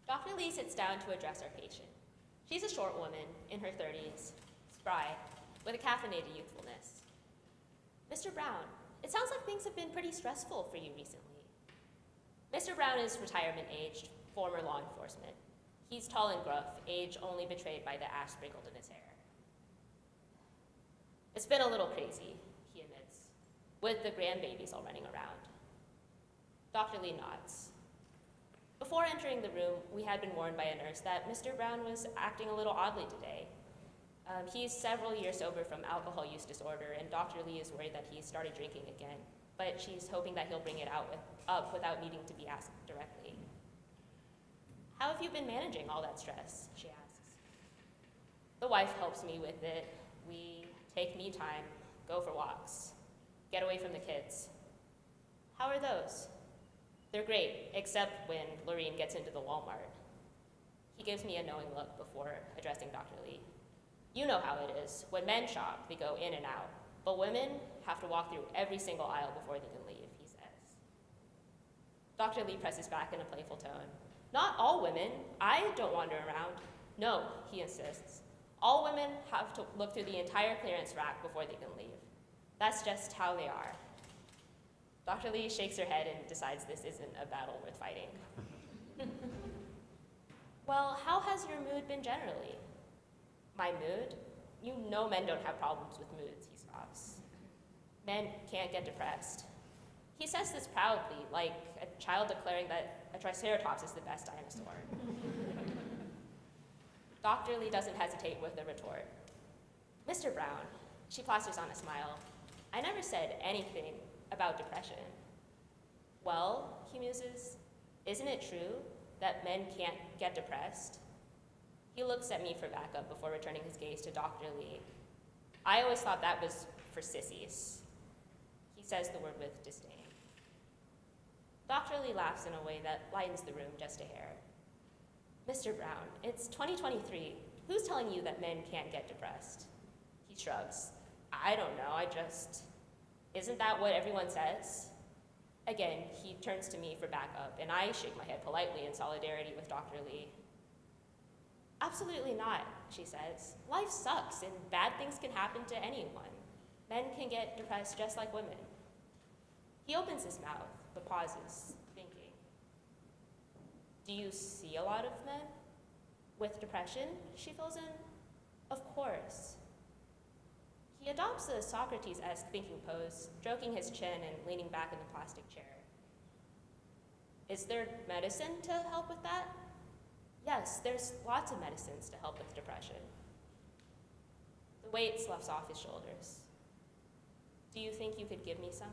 Dr. Lee sits down to address our patient. She's a short woman, in her 30s, spry, with a caffeinated youthfulness. Mr. Brown, it sounds like things have been pretty stressful for you recently. Mr. Brown is retirement-aged, former law enforcement. He's tall and gruff, age only betrayed by the ash sprinkled in his hair. It's been a little crazy, he admits, with the grandbabies all running around. Dr. Lee nods. Before entering the room, we had been warned by a nurse that Mr. Brown was acting a little oddly today. He's several years sober from alcohol use disorder, and Dr. Lee is worried that he started drinking again, but she's hoping that he'll bring it up without needing to be asked directly. How have you been managing all that stress, she asks. The wife helps me with it. We take me time, go for walks, get away from the kids. How are those? They're great, except when Lorene gets into the Walmart. He gives me a knowing look before addressing Dr. Lee. You know how it is. When men shop, they go in and out. But women have to walk through every single aisle before they can leave, he says. Dr. Lee presses back in a playful tone. Not all women. I don't wander around. No, he insists. All women have to look through the entire clearance rack before they can leave. That's just how they are. Dr. Lee shakes her head and decides this isn't a battle worth fighting. Well, how has your mood been generally? My mood? You know men don't have problems with moods, he scoffs. Men can't get depressed. He says this proudly, like a child declaring that a triceratops is the best dinosaur. Dr. Lee doesn't hesitate with the retort. Mr. Brown, she plasters on a smile, I never said anything about depression. Well, he muses, isn't it true that men can't get depressed? He looks at me for backup before returning his gaze to Dr. Lee. I always thought that was for sissies. He says the word with disdain. Dr. Lee laughs in a way that lightens the room just a hair. Mr. Brown, it's 2023. Who's telling you that men can't get depressed? He shrugs. I don't know, isn't that what everyone says? Again, he turns to me for backup, and I shake my head politely in solidarity with Dr. Lee. Absolutely not, she says. Life sucks, and bad things can happen to anyone. Men can get depressed just like women. He opens his mouth, but pauses, thinking. Do you see a lot of men with depression? She fills in. Of course. He adopts a Socrates-esque thinking pose, stroking his chin and leaning back in the plastic chair. Is there medicine to help with that? Yes, there's lots of medicines to help with depression. The weight sloughs off his shoulders. Do you think you could give me some?